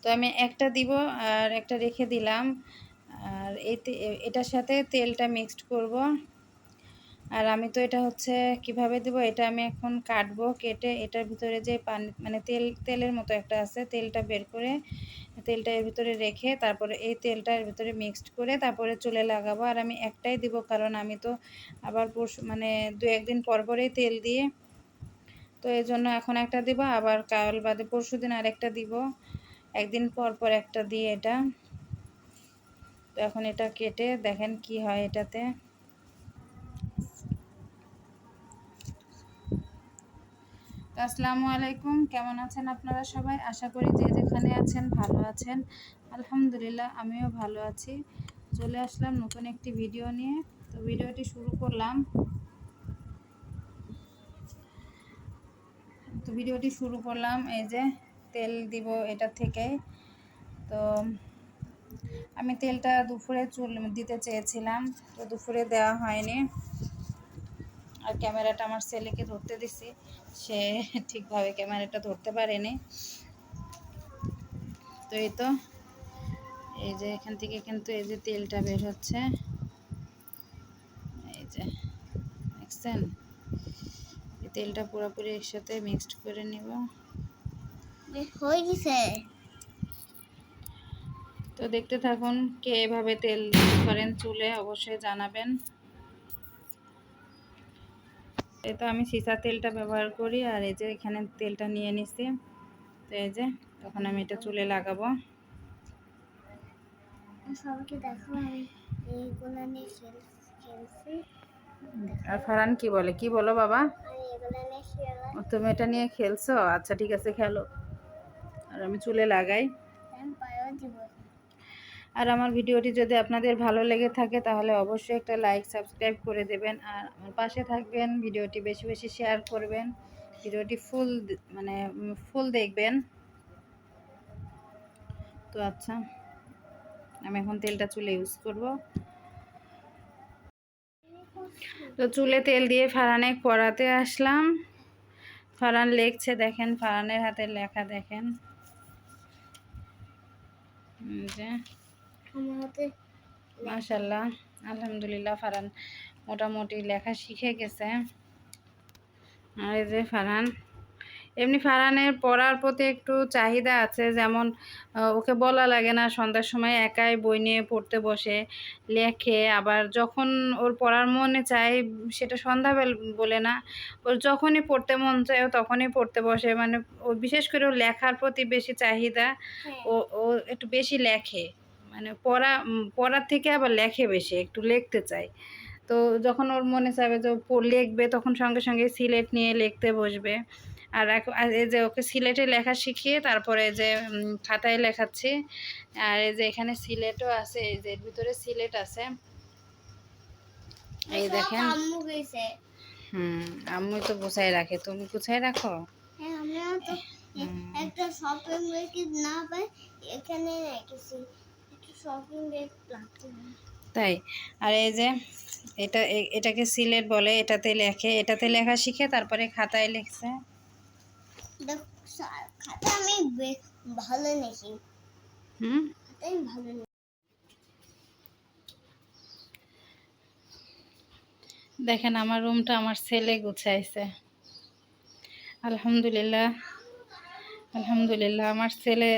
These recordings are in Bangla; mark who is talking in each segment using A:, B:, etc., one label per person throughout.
A: তো আমি একটা দিব আর একটা রেখে দিলাম। আর এটার সাথে তেলটা মিক্সড করব। আর আমি তো এটা হচ্ছে কিভাবে দেব, এটা আমি এখন কাটবো, কেটে এটার ভিতরে যে পানি মানে তেলের মতো একটা আছে, তেলটা বের করে তেলটা এর ভিতরে রেখে তারপরে এই তেলটা এর ভিতরে মিক্সড করে তারপরে চুলে লাগাবো। আর আমি একটাই দিব, কারণ আমি তো আবার মানে 2-1 দিন পর পরেই তেল দিয়ে, তো এই জন্য এখন একটা দিব, আবার কাল বাদে পরশু দিন আরেকটা দিব, একদিন পর পর একটা দিয়ে এটা। তো এখন এটা কেটে দেখেন কি হয় এটাতে। আসসালামু আলাইকুম, কেমন আছেন আপনারা সবাই? আশা করি যে যেখানে আছেন ভালো আছেন। আলহামদুলিল্লাহ আমিও ভালো আছি। চলে আসলাম নতুন একটি ভিডিও নিয়ে। তো ভিডিওটি শুরু করলাম। এই যে তেল দিব এটা থেকে। তো আমি তেলটা দুপুরে চুল দিতে চেয়েছিলাম, তো দুপুরে দেওয়া হয়নি। আর ক্যামেরাটা আমার ছেলেকে ধরতে দিছি, সে ঠিকভাবে ক্যামেরাটা ধরতে পারেনি। তো এই যে এখান থেকে কিন্তু এই যে তেলটা বের হচ্ছে, এই যে দেখছেন, এই তেলটা পুরোপুরি একসাথে মিক্সড করে নিব।
B: হয়ে গেছে।
A: তো দেখতে থাকুন, কে এভাবে তেল করেন চুলে অবশ্যই জানাবেন। এই তো আমি সীসা তেলটা ব্যবহার করি, আর এই যে এখানে তেলটা নিয়ে নিছি। তো এই যে তখন আমি এটা চুলে লাগাবো।
B: সবাইকে দেখো আমি এইগুলো নিয়ে খেলছি।
A: আর ফারহান কি বলে, কি বলো বাবা?
B: আমি এগুলো নিয়ে খেললাম।
A: তুমি এটা নিয়ে খেলছো? আচ্ছা ঠিক আছে, খেলো। আর আমি চুলে লাগাই।
B: আমি পায়েও দিব।
A: আর আমার ভিডিওটি যদি আপনাদের ভালো লেগে থাকে তাহলে অবশ্যই একটা লাইক সাবস্ক্রাইব করে দেবেন, আর আমার পাশে থাকবেন। ভিডিওটি বেশি বেশি শেয়ার করবেন, ভিডিওটি ফুল দেখবেন। তো আচ্ছা, আমি এখন তেলটা চুলে ইউজ করব। তো চুলে তেল দিয়ে ফারহানে পড়াতে আসলাম। ফারহান লিখছে, দেখেন ফারহানের হাতের লেখা দেখেন। যে
B: আমার হাতে
A: মাশাআল্লাহ আলহামদুলিল্লাহ ফারহান মোটামুটি লেখা শিখে গেছে। আর এই যে ফারহান, এমনি ফারহানের পড়ার প্রতি একটু চাহিদা আছে, যেমন ওকে বলা লাগে না, সন্ধ্যার সময় একাই বই নিয়ে পড়তে বসে লেখে। আবার যখন ওর পড়ার মনে চায়, সেটা সন্ধ্যাবেলা বলে না, ওর যখনই পড়তে মন চায় ও তখনই পড়তে বসে। মানে ও বিশেষ করে ওর লেখার প্রতি বেশি চাহিদা, ও ও একটু বেশি লেখে, মানে পড়ার থেকে আবার লেখে বেশি, একটু লিখতে চায়। তো যখন ওর মনে চাইবে যে লিখবে, তখন সঙ্গে সঙ্গে সিলেট নিয়ে লিখতে বসবে। আর এই যে ওকে সিলেটে লেখা শিখিয়ে তারপরে যে খাতায় লেখাচ্ছি। আর এই যে এখানে সিলেটও আছে, এই যে এর ভিতরে সিলেট আছে, এই দেখেন। আম্মুই তো গুছাই রাখে, তুমি গুছাই রাখো?
B: হ্যাঁ, আমিও তো একটা শপিং ব্যাগ না পাই, এখানে রেখেছি। একটু শপিং ব্যাগ লাগবে।
A: তাই। আর এই যে এটাকে সিলেট বলে, এটাতে লেখা শিখে তারপরে খাতায় লিখছে।
B: খাতা আমি ভালো লিখি। খাতাই ভালো লিখি।
A: দেখেন আমার রুমটা আমার ছেলে গুছাইছে। আলহামদুলিল্লাহ আলহামদুলিল্লাহ। আমার ছেলে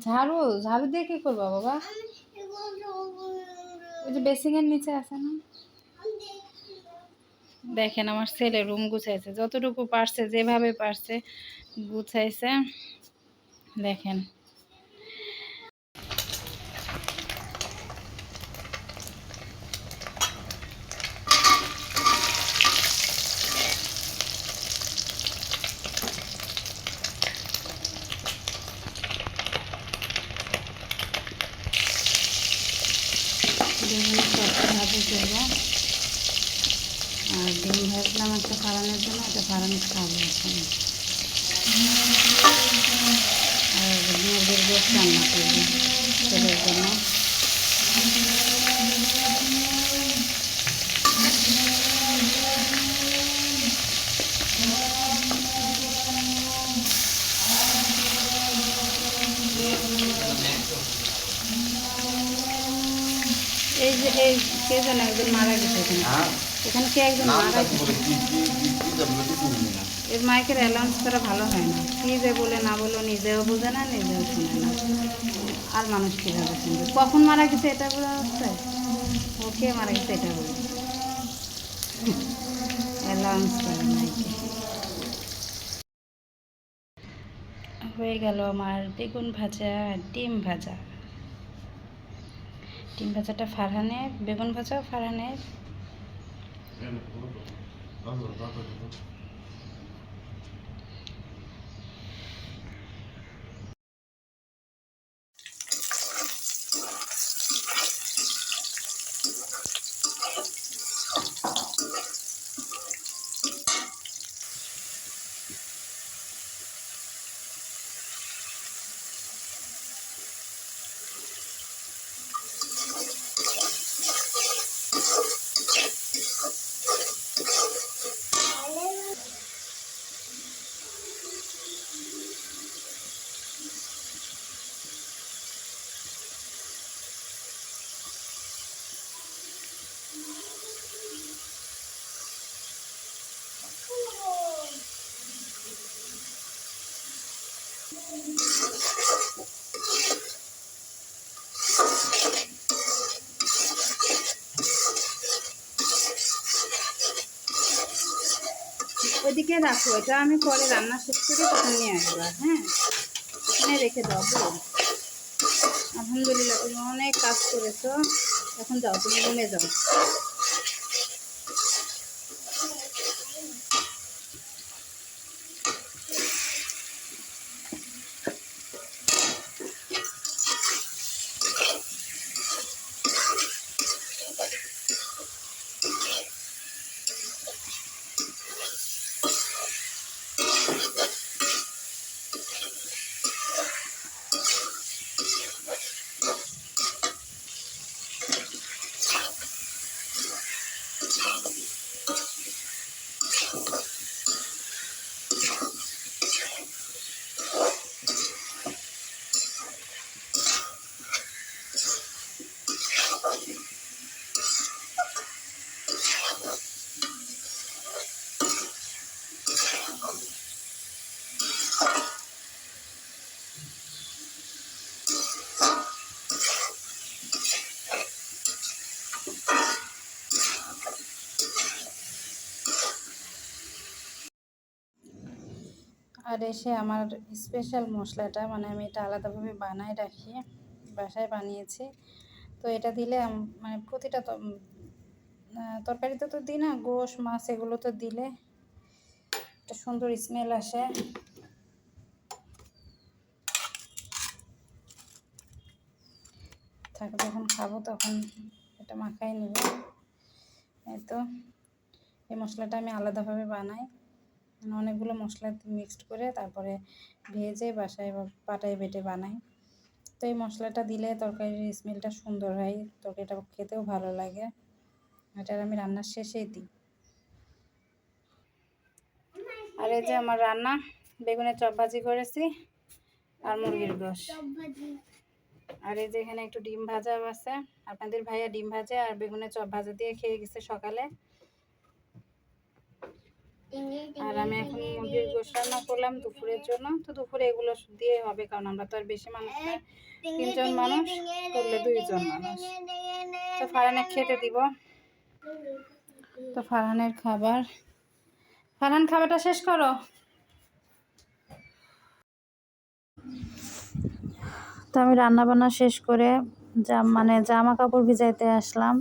A: ঝাড়ু ঝাড়ু দিয়ে কি করবো বাবা? ওই যে বেসিংয়ের নিচে আছে না। দেখেন আমার ছেলে রুম গুছাইছে, যতটুকু পারছে যেভাবে পারছে গুছাইছে। দেখেন ভাজি করবো। আর ডিম ভাজলাম একটা ফারানের জন্য, একটা ফারান খাবো এখন। আর মুরগির গোশ রান্না করবো ছেলের জন্য। এই যে এই কে যেন একজন মারা গেছে এখানে, এখানে কে একজন মারা গেছে। এর মাইকের অ্যালাউন্স করা ভালো হয় না, কী যে বলে না বলো, নিজেও বোঝে না, নিজেও শুনে না, আর মানুষ কীভাবে শুনবে। কখন মারা গেছে এটা বোঝা যাচ্ছে, ও কে মারা গেছে এটা বলে অ্যালাউন্স করে মাইকে। হয়ে গেল আমার বেগুন ভাজা, ডিম ভাজা। ডিম ভাজাটা ফারহানের, বেগুন ভাজা ফারহানের। ওইদিকে রাখো, এটা আমি পরে রান্না শেষ করে তখন নিয়ে আসবো। হ্যাঁ, এখানে রেখে দাও। আলহামদুলিল্লাহ, তুমি অনেক কাজ করেছো, এখন যাও, তুমি রুমে যাও। আর এসে আমার স্পেশাল মশলাটা, মানে আমি এটা আলাদাভাবে বানাই রাখি, বাসায় বানিয়েছি। তো এটা দিলে মানে প্রতিটা তরকারিতে তো দিই না, গোশ মাছ এগুলো তো দিলে একটা সুন্দর স্মেল আসে। থাকে যখন খাবো তখন এটা মাখাই নেব। এই তো এই মশলাটা আমি আলাদাভাবে বানাই, মানে অনেকগুলো মশলা মিক্সড করে তারপরে ভেজে বাসায় বা পাটায় বেটে বানাই। তো এই মশলাটা দিলে তরকারির স্মেলটা সুন্দর হয়, তরকারিটা খেতেও ভালো লাগে। এটা আমি রান্নার শেষেই দিই। আর এই যে আমার রান্না, বেগুনের চপ ভাজি করেছি আর মুরগির গোশ। আর এই যে এখানে একটু ডিম ভাজা আছে, আপনাদের ভাইয়া ডিম ভাজা আর বেগুনের চপ ভাজা দিয়ে খেয়ে গেছে সকালে। আর আমি এখন মুরগির গোশ রান্না করলাম দুপুরের জন্য। তো দুপুরে এগুলো দিয়ে হবে, কারণ আমরা তো আর বেশি মানুষ না, 3 জন মানুষ করলে 2 জন মানুষ। তো ফারহানের খেতে দিব। তো ফারহানের খাবার, ফারহান খাবারটা শেষ করো। তো আমি রান্না বান্না শেষ করে মানে জামা কাপড় ভিজাইতে আসলাম।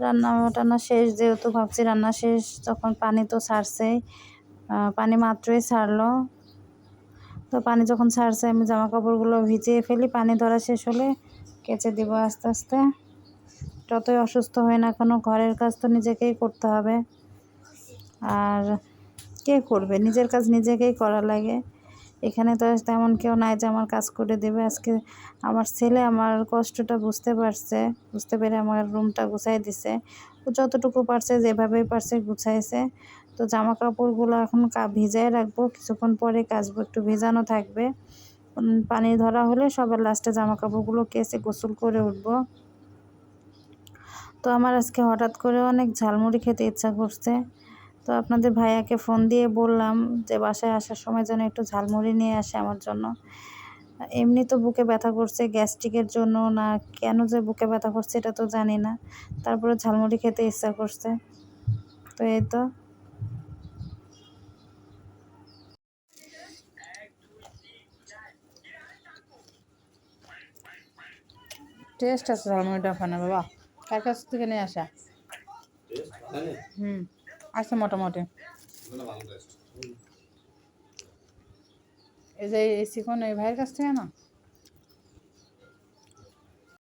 A: রান্না টান্না শেষ, যেহেতু ভাবছি রান্না শেষ, তখন পানি তো ছাড়ছেই, পানি মাত্রই ছাড়লো। তো পানি যখন ছাড়ছে আমি জামা কাপড়গুলো ভিজিয়ে ফেলি, পানি ধরা শেষ হলে কেচে দিব আস্তে আস্তে। যতই অসুস্থ হয় না কেন, ঘরের কাজ তো নিজেকেই করতে হবে, আর কে করবে? নিজের কাজ নিজেকেই করা লাগে। এখানে তো তেমন কেউ নাই যে আমার কাজ করে দেবে। আজকে আমার ছেলে আমার কষ্টটা বুঝতে পেরে আমার রুমটা গুছাই দিছে। ও যতটুকু পারছে, যেভাবেই পারছে গুছাইছে। তো জামা কাপড়গুলো এখন ভিজায় রাখবো, কিছুক্ষণ পরে কাচবো, একটু ভেজানো থাকবে। পানি ধরা হলে সবার লাস্টে জামা কাপড়গুলো কেচে গোসল করে উঠবো। তো আমার আজকে হঠাৎ করে অনেক ঝালমুড়ি খেতে ইচ্ছা করছে। তো আপনাদের ভাইয়াকে ফোন দিয়ে বললাম যে বাসায় আসার সময় যেন একটু ঝালমুড়ি নিয়ে আসে আমার জন্য। এমনি তো বুকে ব্যথা করছে, গ্যাস্ট্রিকের জন্য না কেন যে বুকে ব্যথা করছে এটা তো জানি না, তারপরে ঝালমুড়ি খেতে ইচ্ছা করছে। তো এই তো টেস্ট আছে ঝালমুড়িটা ওখানে বাবা, কার কাছ থেকে নিয়ে আসা? আছে মোটামুটি। এই যে এই চিকন এই ভাইয়ের কাছ থেকে না।